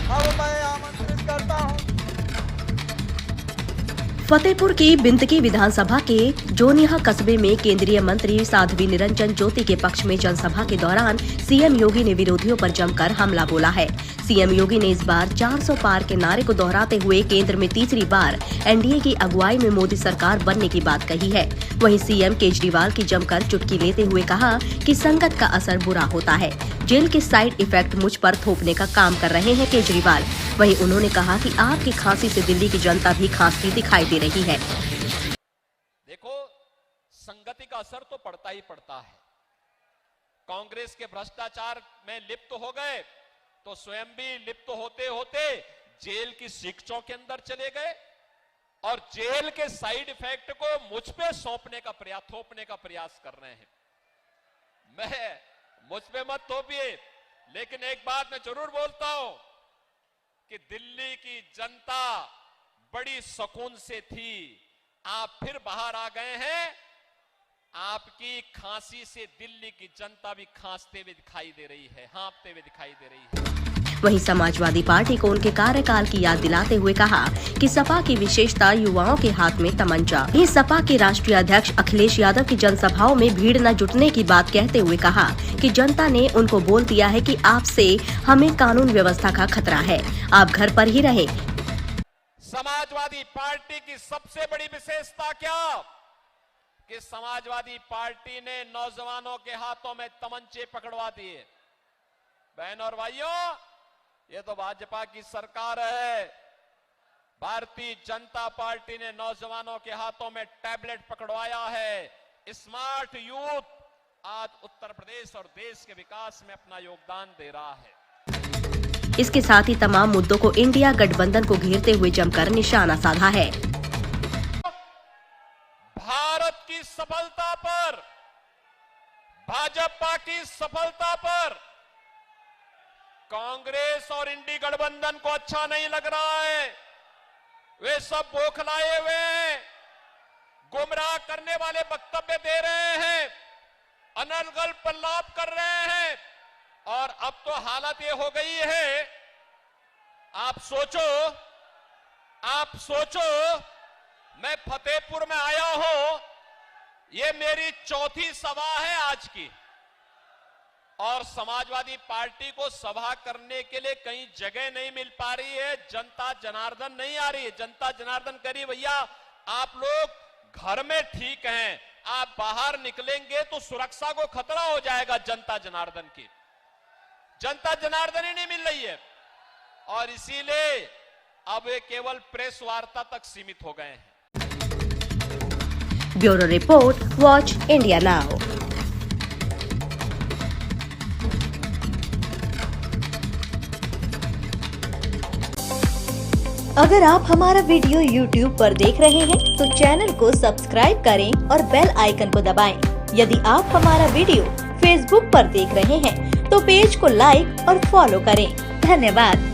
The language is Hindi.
अब मैं आमंत्रित करता हूँ फतेहपुर की बिंदकी विधानसभा के जोनिया कस्बे में केंद्रीय मंत्री साध्वी निरंजन ज्योति के पक्ष में जनसभा के दौरान सीएम योगी ने विरोधियों पर जमकर हमला बोला है। सीएम योगी ने इस बार 400 पार के नारे को दोहराते हुए केंद्र में तीसरी बार एनडीए की अगुवाई में मोदी सरकार बनने की बात कही है। वहीं सीएम केजरीवाल की जमकर चुटकी लेते हुए कहा कि संगत का असर बुरा होता है। जेल के साइड इफेक्ट मुझ पर थोपने का काम कर रहे हैं केजरीवाल। वहीं उन्होंने कहा कि आपकी खांसी से दिल्ली की जनता भी खांसती दिखाई दे रही है। देखो, संगति का असर तो पड़ता ही पड़ता है। कांग्रेस के भ्रष्टाचार में लिप्त हो गए तो स्वयं भी लिप्त होते होते जेल की शिक्षों के अंदर चले गए और जेल के साइड इफेक्ट को मुझ पे थोपने का प्रयास कर रहे हैं। मुझ पे मत थोपिए, लेकिन एक बात मैं जरूर बोलता हूं कि दिल्ली की जनता बड़ी सुकून से थी। आप फिर बाहर आ गए हैं। आपकी खांसी से दिल्ली की जनता भी खांसते हुए दिखाई दे रही है, हाँफते हुए दिखाई दे रही है। वहीं समाजवादी पार्टी को उनके कार्यकाल की याद दिलाते हुए कहा कि सपा की विशेषता युवाओं के हाथ में तमंचा। ये सपा के राष्ट्रीय अध्यक्ष अखिलेश यादव की जनसभाओं में भीड़ न जुटने की बात कहते हुए कहा कि जनता ने उनको बोल दिया है कि आपसे हमें कानून व्यवस्था का खतरा है, आप घर पर ही रहें। समाजवादी पार्टी की सबसे बड़ी विशेषता क्या कि समाजवादी पार्टी ने नौजवानों के हाथों में तमंचे पकड़वा दिए। बहनों और भाइयों, ये तो भाजपा की सरकार है। भारतीय जनता पार्टी ने नौजवानों के हाथों में टैबलेट पकड़वाया है। स्मार्ट यूथ आज उत्तर प्रदेश और देश के विकास में अपना योगदान दे रहा है। इसके साथ ही तमाम मुद्दों को इंडिया गठबंधन को घेरते हुए जमकर निशाना साधा है। भारत की सफलता पर, भाजपा की सफलता पर कांग्रेस और इंडी गठबंधन को अच्छा नहीं लग रहा है। वे सब बौखलाए हुए हैं, गुमराह करने वाले वक्तव्य दे रहे हैं, अनर्गल प्रलाप कर रहे हैं। और अब तो हालत ये हो गई है, आप सोचो मैं फतेहपुर में आया हूं, ये मेरी चौथी सभा है आज की, और समाजवादी पार्टी को सभा करने के लिए कहीं जगह नहीं मिल पा रही है। जनता जनार्दन नहीं आ रही है। जनता जनार्दन करी भैया आप लोग घर में ठीक हैं, आप बाहर निकलेंगे तो सुरक्षा को खतरा हो जाएगा। जनता जनार्दन की जनता जनार्दन ही नहीं मिल रही है, और इसीलिए अब वे केवल प्रेस वार्ता तक सीमित हो गए हैं। Bureau report, watch India now. अगर आप हमारा वीडियो YouTube पर देख रहे हैं तो चैनल को सब्सक्राइब करें और बेल आइकन को दबाएं। यदि आप हमारा वीडियो Facebook पर देख रहे हैं तो पेज को लाइक और फॉलो करें। धन्यवाद।